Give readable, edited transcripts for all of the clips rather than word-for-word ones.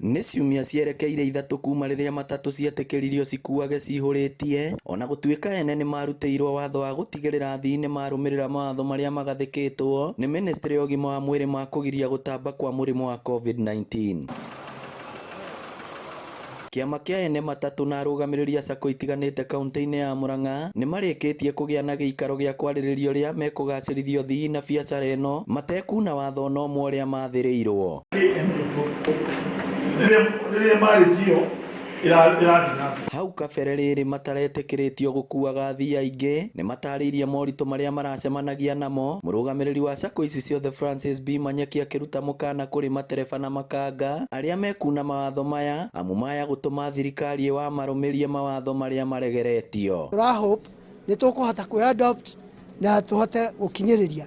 nĩ ciumia cierekeire ithatũ kuma rĩrĩa matatũ cietĩkĩririo cikuage cihũrĩtie, ona gũtuĩka ene nĩ marutĩirwo watho wa gũtigĩrĩra athii nĩ marũmĩrĩra mawatho marĩa magathĩkĩtwo nĩ Ministry ya ũgima wa mwĩrĩ ma kũgiria gũtamba kwa mũrimũ wa COVID-19. Kĩama kĩa ene matatũ na arũgamĩrĩri a SACCO itiganĩte kaunti-inĩ ya Murang'a nĩ marĩkĩtie kũgĩa na gĩikaro gĩa kwarĩrĩria ũrĩa mekũgacĩrithia ũthii na biacara ĩno matekuna watho no ũmwe ũrĩa mathĩrĩirwo. Hau kabere rĩrĩ mataretĩkĩrĩtio gũkuaga athii aingĩ nĩ matarĩirie moritũ marĩa maracemanagia namo. Mũrũgamĩrĩri wa SACCO ici ciothe Francis B Manyeki akĩruta mũkana kũrĩ matereba na makanga arĩa mekuna mawatho maya amu maya gũtũma thirikari marũmĩrĩrie mawatho marĩa maregeretio. Hope nĩ tũkũhota kwĩ-adopt na tũhote gũkinyĩrĩria.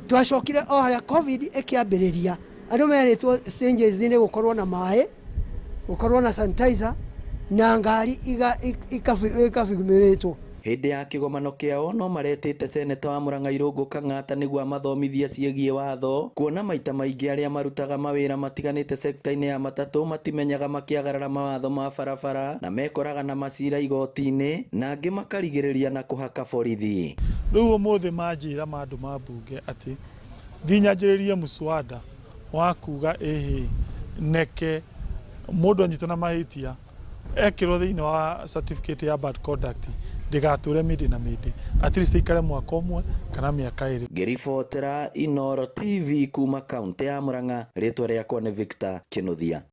Twacokire o harĩa COVID ĩkĩambĩrĩria, andũ merĩtwo stages-inĩ gũkorwo na maĩ, gũkorwo na sanitizer na ngari ikabimĩrĩtwo. Hĩndĩ ya kĩgomano kĩao no maretĩte seneta wa Murang'a Irũngũ Kang'ata nĩguo amathomithia ciĩgiĩ watho, kuona maita maingĩ arĩa marutaga mawĩra matiganĩte sekta-inĩ ya matatũ matimenyaga makĩagarara mawatho ma barabara na mekoraga na macira igoti-inĩ na angĩ makarigĩrĩria na kũhaka borithi. Rĩu ũmũthĩ manjĩra andũ ma mbunge atĩ thinyanjĩrĩrie mũswada wa kuga neke mũndũ anyitwo na mahĩtia ekĩrwo thĩinĩ wa certificate ya bad conduct ndigatũre mĩndĩ na mĩndĩ, at least ikare mwaka ũmwe kana mĩaka ĩrĩ. Ngĩribotera Inooro TV kuma kaunti ya Murang'a, rĩtwa rĩakwa nĩ Victor Kĩnuthia.